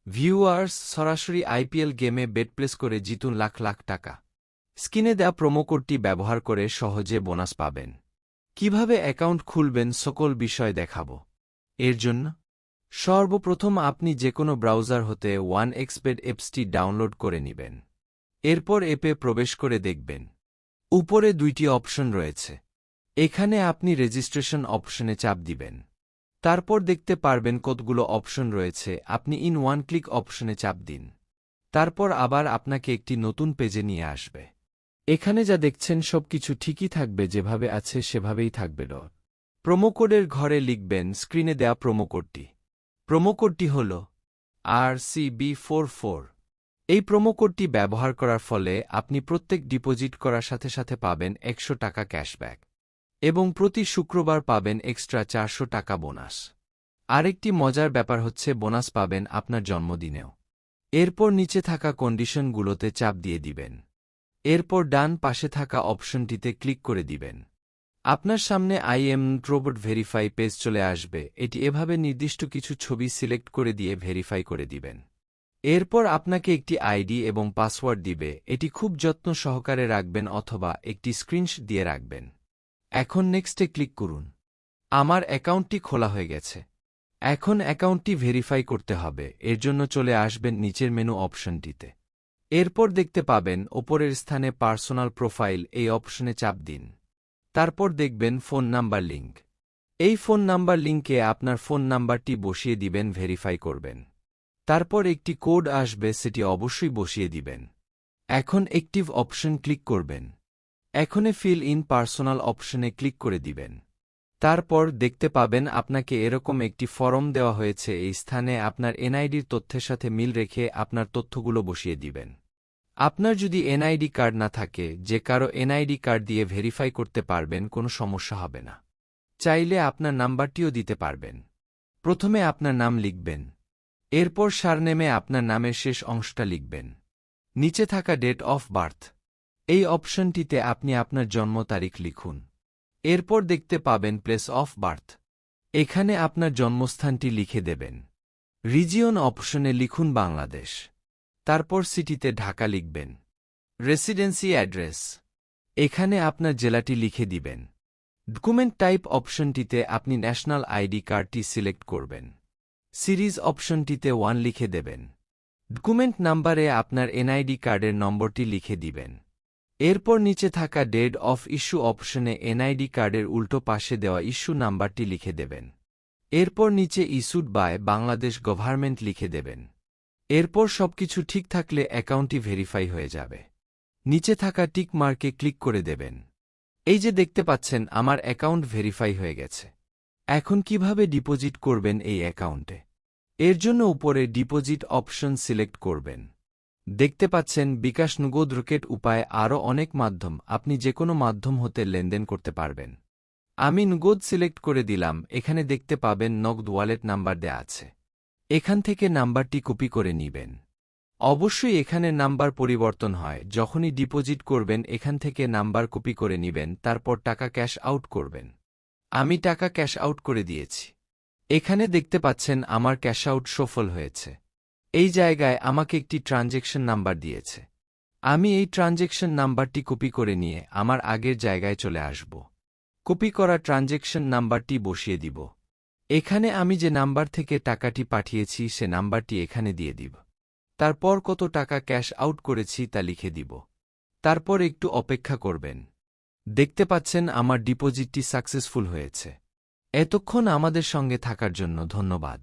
Viewers, সরাসরি IPL গেমে bet place করে জিতুন লাখ লাখ টাকা। স্ক্রিনে দেয়া প্রোমো কোডটি ব্যবহার করে সহজে বোনাস পাবেন। কিভাবে অ্যাকাউন্ট খুলবেন সকল বিষয় দেখাব। এর জন্য সর্বপ্রথম আপনি যেকোনো ব্রাউজার হতে 1xBet অ্যাপসটি ডাউনলোড করে নেবেন। এরপর অ্যাপে প্রবেশ করে দেখবেন উপরে দুইটি অপশন রয়েছে। এখানে আপনি রেজিস্ট্রেশন অপশনে চাপ দিবেন। তারপর দেখতে পারবেন কতগুলো অপশন রয়েছে, আপনি ইন ওয়ান ক্লিক অপশনে চাপ দিন। তারপর আবার আপনাকে একটি নতুন পেজে নিয়ে আসবে। এখানে যা দেখছেন সবকিছু ঠিকই থাকবে, যেভাবে আছে সেভাবেই থাকবে। প্রোমো কোডের ঘরে লিখবেন স্ক্রিনে দেয়া প্রোমো কোডটি। প্রোমো কোডটি হল RCB44। এই প্রোমো কোডটি ব্যবহার করার ফলে আপনি প্রত্যেক ডিপোজিট করার সাথে সাথে পাবেন 100 টাকা ক্যাশব্যাক এবং প্রতি শুক্রবার পাবেন এক্সট্রা 400 টাকা বোনাস। আরেকটি মজার ব্যাপার হচ্ছে বোনাস পাবেন আপনার জন্মদিনেও। এরপর নিচে থাকা কন্ডিশনগুলোতে চাপ দিয়ে দিবেন। এরপর ডান পাশে থাকা অপশনটিতে ক্লিক করে দিবেন। আপনার সামনে রোবট ভেরিফাই পেজ চলে আসবে। এটি এভাবে নির্দিষ্ট কিছু ছবি সিলেক্ট করে দিয়ে ভেরিফাই করে দিবেন। এরপর আপনাকে একটি আইডি এবং পাসওয়ার্ড দিবে। এটি খুব যত্ন সহকারে রাখবেন অথবা একটি স্ক্রিনশট দিয়ে রাখবেন। এখন নেক্সটে ক্লিক করুন। আমার অ্যাকাউন্টটি খোলা হয়ে গেছে। এখন অ্যাকাউন্টটি ভেরিফাই করতে হবে। এর জন্য চলে আসবেন নিচের মেনু অপশনটিতে। এরপর দেখতে পাবেন ওপরের স্থানে পার্সোনাল প্রোফাইল, এই অপশনে চাপ দিন। তারপর দেখবেন ফোন নাম্বার লিঙ্ক। এই ফোন নাম্বার লিঙ্কে আপনার ফোন নাম্বারটি বসিয়ে দিবেন, ভেরিফাই করবেন। তারপর একটি কোড আসবে, সেটি অবশ্যই বসিয়ে দিবেন। এখন অ্যাক্টিভ অপশন ক্লিক করবেন। এখনে ফিল ইন পার্সোনাল অপশনে ক্লিক করে দিবেন। তারপর দেখতে পাবেন আপনাকে এরকম একটি ফর্ম দেওয়া হয়েছে। এই স্থানে আপনার এনআইডির তথ্যের সাথে মিল রেখে আপনার তথ্যগুলো বসিয়ে দিবেন। আপনার যদি এনআইডি কার্ড না থাকে, যে কারো এনআইডি কার্ড দিয়ে ভেরিফাই করতে পারবেন, কোনো সমস্যা হবে না। চাইলে আপনার নাম্বারটিও দিতে পারবেন। প্রথমে আপনার নাম লিখবেন। এরপর সারনেমে আপনার নামের শেষ অংশটা লিখবেন। নিচে থাকা ডেট অফ বার্থ, এই অপশনটিতে আপনি আপনার জন্ম তারিখ লিখুন। এরপর দেখতে পাবেন প্লেস অফ বার্থ, এখানে আপনার জন্মস্থানটি লিখে দেবেন। রিজিয়ন অপশনে লিখুন বাংলাদেশ। তারপর সিটিতে ঢাকা লিখবেন। রেসিডেন্সি অ্যাড্রেস, এখানে আপনার জেলাটি লিখে দিবেন। ডকুমেন্ট টাইপ অপশনটিতে আপনি ন্যাশনাল আইডি কার্ডটি সিলেক্ট করবেন। সিরিজ অপশনটিতে 1 লিখে দেবেন। ডকুমেন্ট নাম্বারে আপনার এনআইডি কার্ডের নম্বরটি লিখে দিবেন। এরপর নিচে থাকা ডেট অফ ইস্যু অপশনে এনআইডি কার্ডের উল্টো পাশে দেওয়া ইস্যু নাম্বারটি লিখে দেবেন। এরপর নিচে ইস্যুড বাই বাংলাদেশ গভর্নমেন্ট লিখে দেবেন। এরপর সবকিছু ঠিক থাকলে অ্যাকাউন্টটি ভেরিফাই হয়ে যাবে। নিচে থাকা টিক মার্কে ক্লিক করে দেবেন। এই যে দেখতে পাচ্ছেন আমার অ্যাকাউন্ট ভেরিফাই হয়ে গেছে। এখন কিভাবে ডিপোজিট করবেন এই অ্যাকাউন্টে? এর জন্য উপরে ডিপোজিট অপশন সিলেক্ট করবেন। দেখতে পাচ্ছেন বিকাশ, নগদ, রকেট উপায় আরও অনেক মাধ্যম, আপনি যেকোনো মাধ্যম হতে লেনদেন করতে পারবেন। আমি নগদ সিলেক্ট করে দিলাম। এখানে দেখতে পাবেন নগদ ওয়ালেট নাম্বার দেয়া আছে। এখান থেকে নাম্বারটি কপি করে নিবেন। অবশ্যই এখানে নাম্বার পরিবর্তন হয়। যখনই ডিপোজিট করবেন এখান থেকে নাম্বার কপি করে নিবেন, তারপর টাকা ক্যাশ আউট করবেন। আমি টাকা ক্যাশ আউট করে দিয়েছি। এখানে দেখতে পাচ্ছেন আমার ক্যাশ আউট সফল হয়েছে। এই জায়গায় আমাকে একটি ট্রানজেকশন নাম্বার দিয়েছে। আমি এই ট্রানজেকশন নাম্বারটি কপি করে নিয়ে আমার আগের জায়গায় চলে আসব। কপি করা ট্রানজেকশন নাম্বারটি বসিয়ে দিব। এখানে আমি যে নাম্বার থেকে টাকাটি পাঠিয়েছি সে নাম্বারটি এখানে দিয়ে দিব। তারপর কত টাকা ক্যাশ আউট করেছি তা লিখে দিব। তারপর একটু অপেক্ষা করবেন। দেখতে পাচ্ছেন আমার ডিপোজিটটি সাকসেসফুল হয়েছে। এতক্ষণ আমাদের সঙ্গে থাকার জন্য ধন্যবাদ।